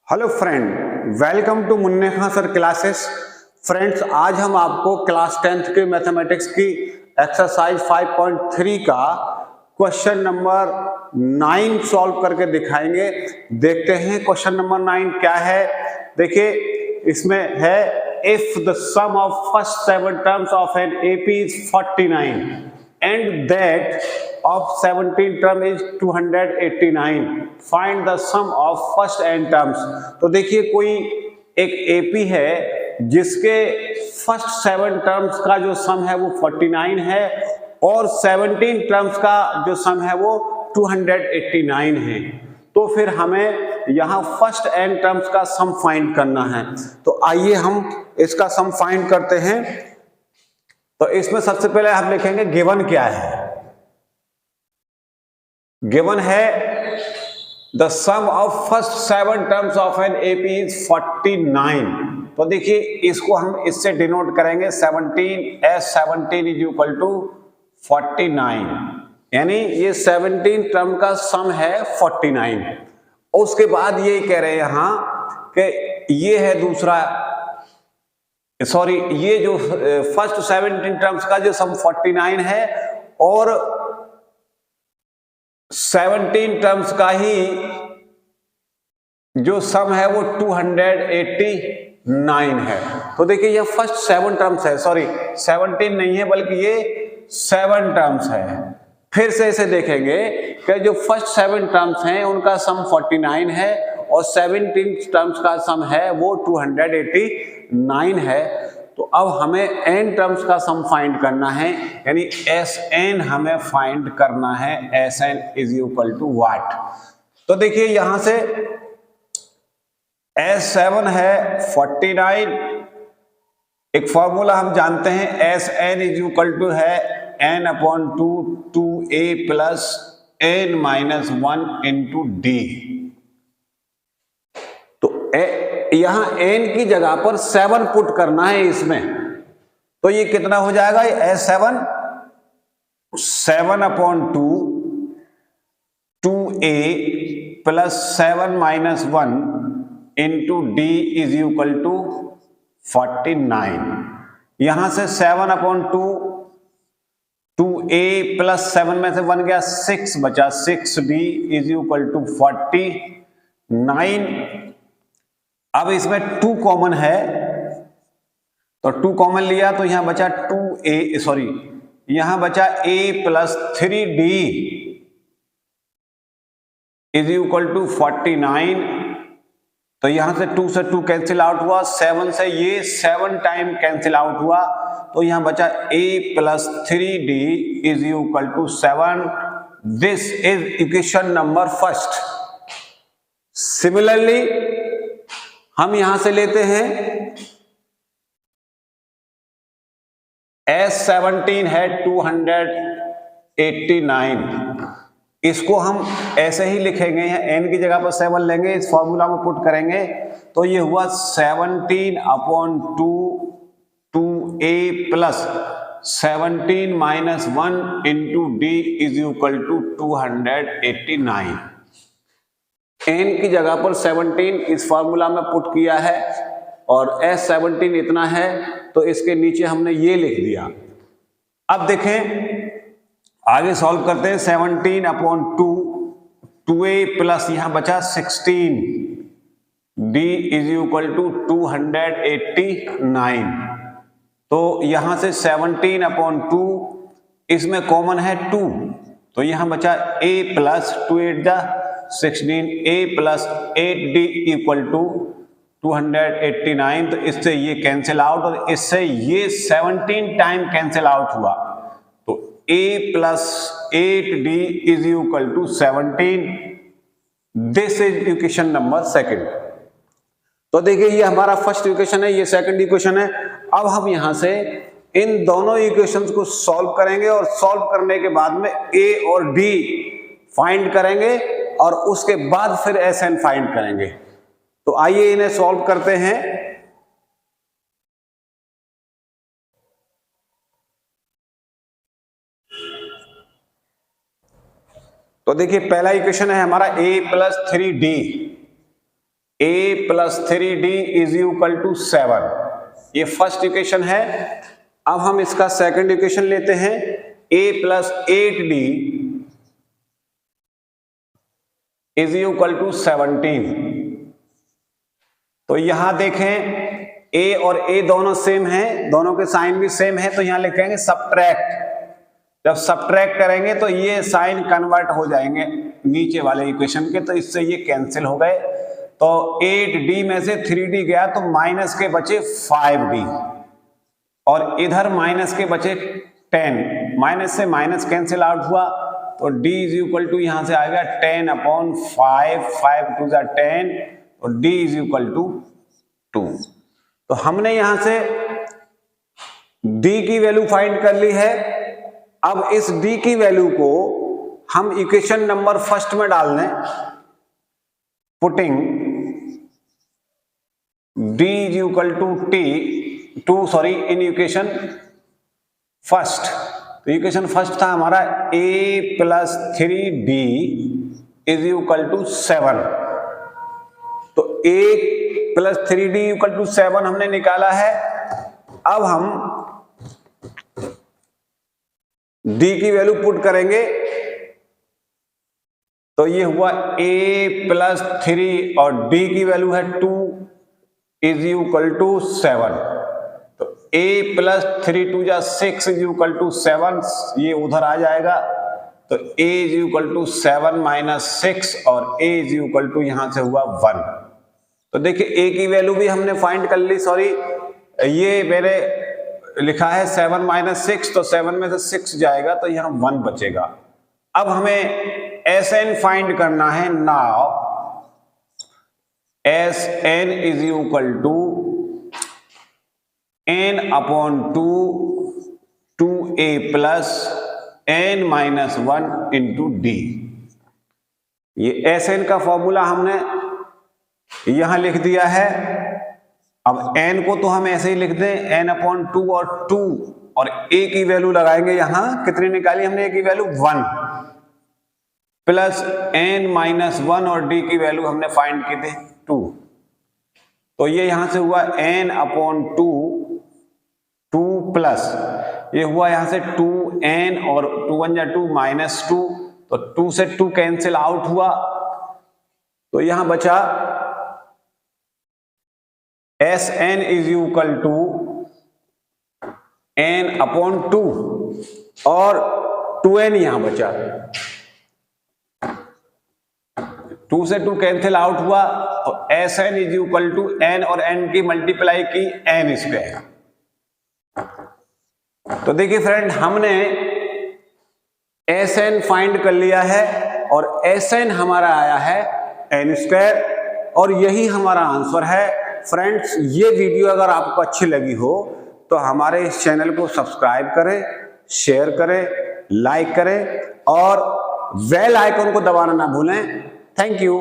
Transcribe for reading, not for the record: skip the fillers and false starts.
Hello friend, welcome to मुन्ने खां sir classes. Friends, आज हम आपको क्लास 10th के मैथमेटिक्स की एक्सरसाइज 5.3 का क्वेश्चन नंबर 9 सॉल्व करके दिखाएंगे। देखते हैं क्वेश्चन नंबर 9 क्या है। देखिए, इसमें है if the sum of first 7 terms of an AP is 49 and that of 17 term is 289, find the sum of first n terms। तो देखिए, कोई एक एपी है जिसके फर्स्ट 7 टर्म्स का जो सम है वो 49 है और 17 टर्म्स का जो सम है वो 289 है। तो फिर हमें यहां फर्स्ट n टर्म्स का सम फाइंड करना है। तो आइए हम इसका सम फाइंड करते हैं। तो इसमें सबसे पहले हम लिखेंगे गिवन क्या है। गिवन है the sum of first 7 terms of an AP is 49। तो देखिए, इसको हम इससे डिनोट करेंगे 17 एस 17 इज इक्वल टू 49, यानी ये 17 टर्म का सम है 49। उसके बाद ये कह रहे हैं यहां कि ये है दूसरा, सॉरी, ये जो फर्स्ट 17 टर्म्स का जो सम 49 है और 17 टर्म्स का ही जो सम है वो 289 है। तो देखिए, ये फर्स्ट 7 टर्म्स है, सॉरी 17 नहीं है बल्कि ये 7 टर्म्स है। फिर से इसे देखेंगे कि जो फर्स्ट 7 टर्म्स हैं उनका सम 49 है और 17 टर्म्स का सम है वो 289 है। तो अब हमें n टर्म्स का सम फाइंड करना है, यानी Sn हमें फाइंड करना है। Sn is equal to what. तो देखिए, यहां से S7 है 49। एक फॉर्मूला हम जानते हैं, Sn इज इक्वल टू है n/2 2a plus n-1 into D. तो यहां n की जगह पर 7 पुट करना है इसमें। तो ये कितना हो जाएगा, S7 7/2 2a plus 7-1 into D is equal to 49। यहां से 7/2 2a प्लस 7 में से 1 गया, 6 बचा, 6b इज इक्वल टू 49। अब इसमें 2 कॉमन है तो 2 कॉमन लिया तो यहां बचा 2a, सॉरी यहां बचा a plus 3d is equal to 49। तो यहां से 2 से 2 कैंसिल आउट हुआ, 7 से ये 7 टाइम कैंसिल आउट हुआ, तो यहां बचा a plus 3d is equal to 7। This is equation number first. Similarly हम यहां से लेते हैं S17 है 289। इसको हम ऐसे ही लिखेंगे, n की जगह पर 7 लेंगे, इस फॉर्मूला में पुट करेंगे तो ये हुआ 17/2 2a plus 17-1 into D is equal to 289। n की जगह पर 17 इस फॉर्मूला में पुट किया है और S17 इतना है तो इसके नीचे हमने ये लिख दिया। अब देखें, आगे सॉल्व करते हैं। 17/2 2a प्लस यहां बचा 16 d इज इक्वल टू 289। तो यहां से 17/2 इसमें कॉमन है 2, तो यहां बचा a plus 2 8 16 a plus 8d equal to 289। तो इससे ये कैंसिल आउट और इससे ये 17 टाइम कैंसिल आउट हुआ, तो a plus 8d is equal to 17। This is equation number second. तो देखिए, ये हमारा फर्स्ट इक्वेशन है, ये सेकंड इक्वेशन है। अब हम यहां से इन दोनों इक्वेशंस को सॉल्व करेंगे और सॉल्व करने के बाद में a और d फाइंड करेंगे और उसके बाद फिर Sn फाइंड करेंगे। तो आइए इन्हें सॉल्व करते हैं। तो देखिए, पहला इक्वेशन है हमारा a plus 3d। a plus 3d is equal to 7। ये फर्स्ट इक्वेशन है। अब हम इसका सेकंड इक्वेशन लेते हैं, a plus 8d is equal to 17। तो यहां देखें a और a दोनों सेम हैं, दोनों के साइन भी सेम है, तो यहां लिखेंगे सब्ट्रैक्ट। जब सब्ट्रैक्ट करेंगे तो ये साइन कन्वर्ट हो जाएंगे नीचे वाले इक्वेशन के, तो इससे ये कैंसिल हो गए। तो 8d में से 3d गया तो माइनस के बचे 5d और इधर माइनस के बचे 10। माइनस से माइनस कैंसिल आउट हुआ तो d इज इक्वल टू यहां से आएगा 10/5, 5 टू द 10, और d इज इक्वल टू 2। तो हमने यहां से d की वैल्यू फाइंड कर ली है। अब इस d की वैल्यू को हम इक्वेशन नंबर फर्स्ट में डाल दें, putting d is equal to t in equation first. तो इक्वेशन फर्स्ट था हमारा a plus 3d is equal to 7। तो a plus 3d equal to 7 हमने निकाला है। अब हम d की वैल्यू पुट करेंगे तो ये हुआ a प्लस 3 और d की वैल्यू है 2 इज इक्वल टू 7। तो a प्लस 3 टू जा 6 इज इक्वल टू 7, ये उधर आ जाएगा। तो a is equal to 7 minus 6 और a इज इक्वल टू यहां से हुआ 1। तो देखिए a की वैल्यू भी हमने फाइंड कर ली। सॉरी, ये मेरे लिखा है 7 माइनस 6, तो 7 में से 6 जाएगा तो यहां 1 बचेगा। अब हमें Sn फाइंड करना है। Now Sn is equal to n upon 2a plus n minus 1 into d। ये Sn का फॉर्मूला हमने यहां लिख दिया है। अब n को तो हम ऐसे ही लिख दें, n अपॉन 2 और 2, और a की वैल्यू लगाएंगे। यहां कितनी निकाली हमने? a की वैल्यू 1 प्लस n माइनस 1 और d की वैल्यू हमने फाइंड की थी 2। तो ये यहां से हुआ n अपॉन 2 प्लस ये हुआ यहां से 2n और 2 1 जा 2 माइनस 2, तो 2 से 2 कैंसिल आउट हुआ। तो यहां बचा Sn is equal to n upon 2 और 2n यहां बचा। 2 से 2 कैंसिल आउट हुआ तो Sn is equal to n और n की मल्टीप्लाई की n स्क्वायर। तो देखिए फ्रेंड, हमने Sn फाइंड कर लिया है और Sn हमारा आया है n स्क्वायर, और यही हमारा आंसर है। फ्रेंड्स, ये वीडियो अगर आपको अच्छी लगी हो तो हमारे इस चैनल को सब्सक्राइब करें, शेयर करें, लाइक करें और बेल आइकन को दबाना ना भूलें। Thank you.